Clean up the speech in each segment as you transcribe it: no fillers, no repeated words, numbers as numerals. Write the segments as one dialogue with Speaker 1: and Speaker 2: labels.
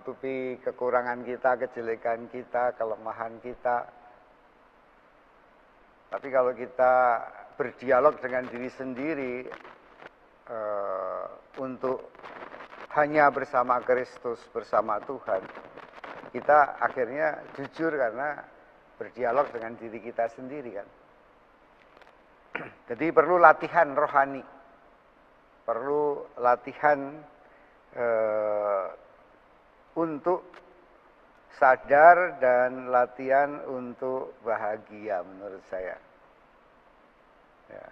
Speaker 1: tutupi kekurangan kita, kejelekan kita, kelemahan kita. Tapi kalau kita berdialog dengan diri sendiri untuk hanya bersama Kristus, bersama Tuhan, kita akhirnya jujur karena berdialog dengan diri kita sendiri kan. Jadi perlu latihan rohani, perlu latihan untuk sadar dan latihan untuk bahagia menurut saya. Ya.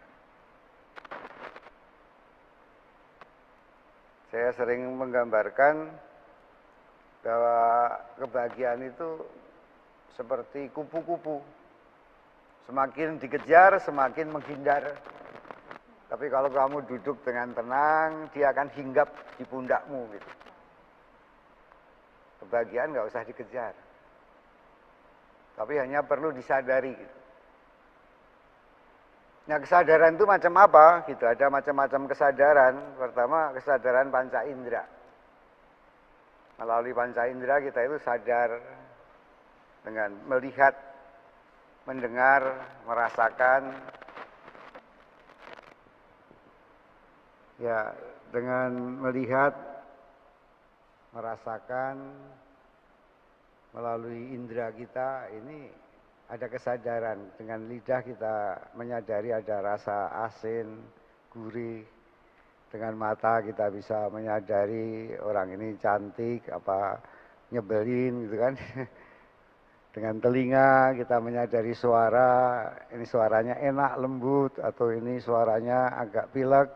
Speaker 1: Saya sering menggambarkan bahwa kebahagiaan itu seperti kupu-kupu. Semakin dikejar, semakin menghindar. Tapi kalau kamu duduk dengan tenang, dia akan hinggap di pundakmu gitu. Kebahagiaan nggak usah dikejar. Tapi hanya perlu disadari gitu. Nah, kesadaran itu macam apa? Gitu. Ada macam-macam kesadaran. Pertama, kesadaran panca indera. Melalui panca indera kita itu sadar dengan melihat, mendengar, merasakan. Ya, dengan melihat, merasakan melalui indera kita ini ada kesadaran. Dengan lidah kita menyadari ada rasa asin, gurih. Dengan mata kita bisa menyadari orang ini cantik, apa nyebelin gitu kan. Dengan telinga kita menyadari suara, ini suaranya enak, lembut, atau ini suaranya agak pilek,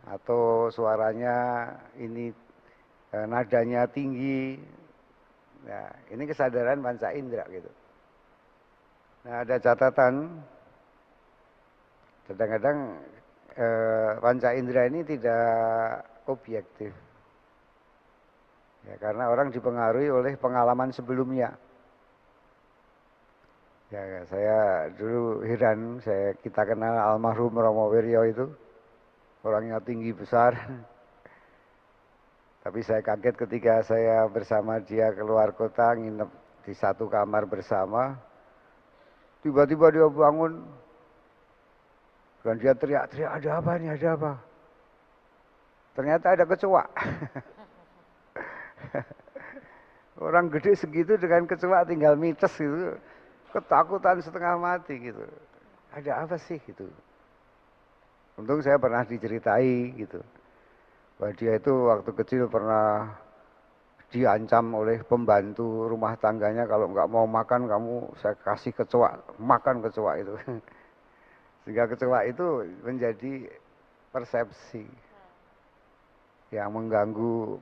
Speaker 1: atau suaranya ini nadanya tinggi. Nah, ini kesadaran panca indera gitu. Nah, ada catatan, kadang-kadang panca indera ini tidak objektif. Ya, karena orang dipengaruhi oleh pengalaman sebelumnya. Ya, saya dulu heran, kita kenal almarhum Romo Wiryo itu, orangnya tinggi besar. Tapi saya kaget ketika saya bersama dia keluar kota, nginep di satu kamar bersama. Tiba-tiba dia bangun, dan dia teriak-teriak, ada apa ini, ada apa? Ternyata ada kecoa. Orang gede segitu dengan kecoa tinggal mites gitu. Ketakutan setengah mati gitu. Ada apa sih gitu. Untung saya pernah diceritai gitu. Bahwa dia itu waktu kecil pernah diancam oleh pembantu rumah tangganya, kalau nggak mau makan kamu saya kasih kecoa, makan kecoa itu. Sehingga kecoa itu menjadi persepsi yang mengganggu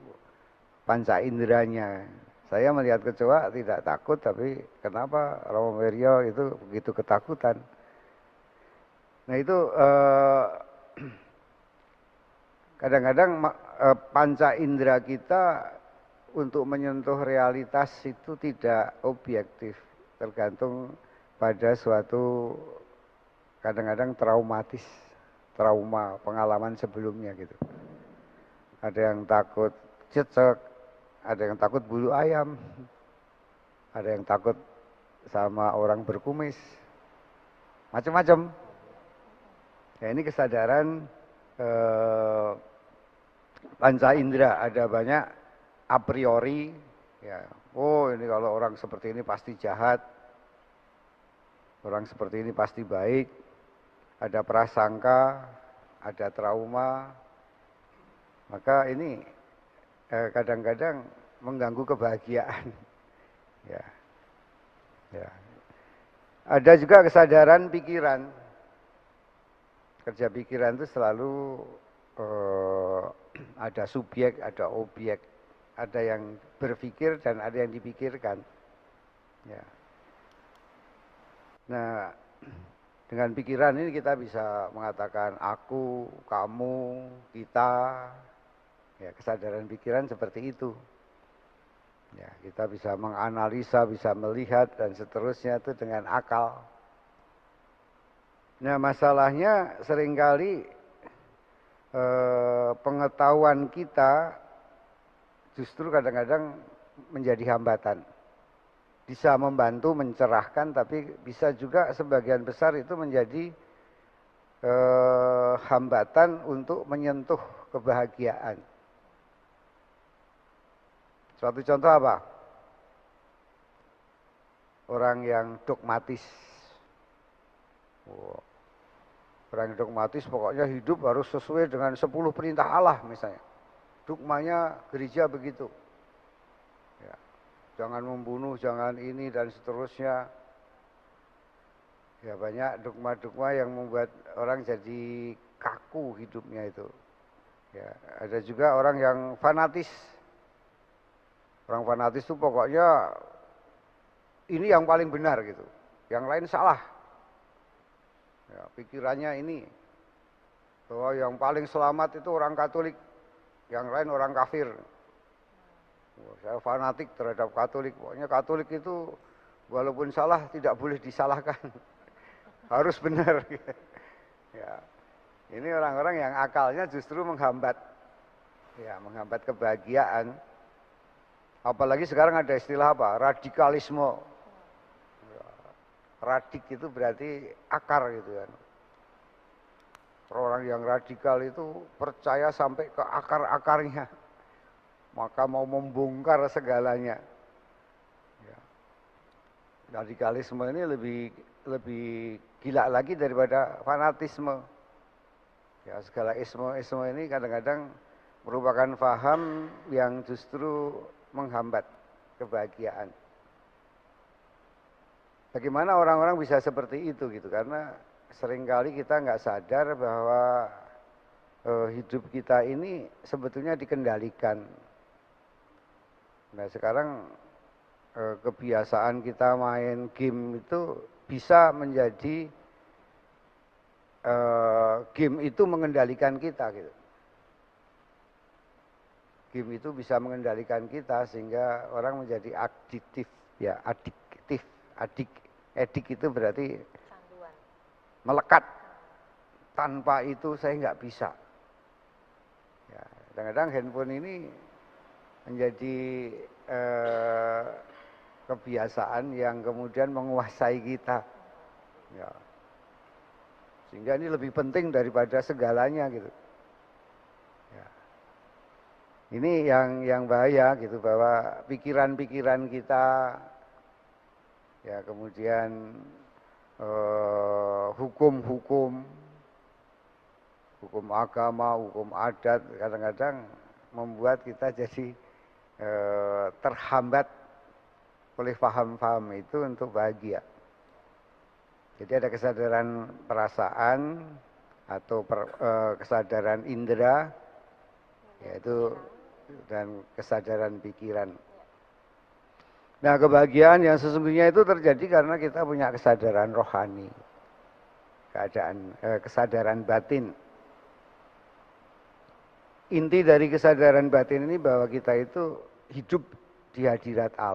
Speaker 1: panca inderanya. Saya melihat kecoa tidak takut, tapi kenapa Romo Wiryo itu begitu ketakutan? Nah itu kadang-kadang panca indera kita untuk menyentuh realitas itu tidak objektif, tergantung pada suatu kadang-kadang traumatis, trauma pengalaman sebelumnya gitu. Ada yang takut cecek, ada yang takut bulu ayam, ada yang takut sama orang berkumis, macam-macam. Ya, ini kesadaran panca indera, ada banyak a priori. Ya, oh ini kalau orang seperti ini pasti jahat, orang seperti ini pasti baik. Ada prasangka, ada trauma. Maka ini kadang-kadang mengganggu kebahagiaan. Ya. Ya. Ada juga kesadaran pikiran. Kerja pikiran itu selalu ada subjek, ada objek, ada yang berpikir dan ada yang dipikirkan. Ya. Nah, dengan pikiran ini kita bisa mengatakan aku, kamu, kita. Ya, kesadaran pikiran seperti itu. Ya, kita bisa menganalisa, bisa melihat dan seterusnya itu dengan akal. Nah, masalahnya seringkali pengetahuan kita justru kadang-kadang menjadi hambatan. Bisa membantu mencerahkan, tapi bisa juga sebagian besar itu menjadi hambatan untuk menyentuh kebahagiaan. Suatu contoh apa? Orang yang dogmatis. Orang yang dogmatis pokoknya hidup harus sesuai dengan 10 perintah Allah misalnya. Dogmanya gereja begitu. Ya. Jangan membunuh, jangan ini dan seterusnya. Ya banyak dogma-dogma yang membuat orang jadi kaku hidupnya itu. Ya, ada juga orang yang fanatis. Orang fanatis itu pokoknya ini yang paling benar gitu. Yang lain salah. Ya, pikirannya ini bahwa yang paling selamat itu orang Katolik, yang lain orang kafir. Saya fanatik terhadap Katolik. Pokoknya Katolik itu walaupun salah tidak boleh disalahkan. Harus benar. Ya. Ini orang-orang yang akalnya justru menghambat. Ya, menghambat kebahagiaan. Apalagi sekarang ada istilah apa? Radikalisme. Ya. Radik itu berarti akar gitu kan. Orang yang radikal itu percaya sampai ke akar-akarnya. Maka mau membongkar segalanya. Ya. Radikalisme ini lebih gila lagi daripada fanatisme. Ya, segala isme ini kadang-kadang merupakan faham yang justru menghambat kebahagiaan. Bagaimana orang-orang bisa seperti itu gitu? Karena seringkali kita nggak sadar bahwa hidup kita ini sebetulnya dikendalikan. Nah sekarang kebiasaan kita main game itu bisa menjadi game itu mengendalikan kita gitu. Game itu bisa mengendalikan kita sehingga orang menjadi adiktif, ya adiktif, edik itu berarti
Speaker 2: Canduan.
Speaker 1: Melekat. Tanpa itu saya nggak bisa. Ya, kadang-kadang handphone ini menjadi kebiasaan yang kemudian menguasai kita. Ya. Sehingga ini lebih penting daripada segalanya gitu. Ya. Ini yang bahaya gitu, bahwa pikiran-pikiran kita, ya kemudian hukum agama, hukum adat kadang-kadang membuat kita jadi terhambat oleh paham-paham itu untuk bahagia. Jadi ada kesadaran perasaan atau kesadaran indera, yaitu dan kesadaran pikiran. Nah, kebahagiaan yang sesungguhnya itu terjadi karena kita punya kesadaran rohani, kesadaran batin. Inti dari kesadaran batin ini bahwa kita itu hidup di hadirat Allah.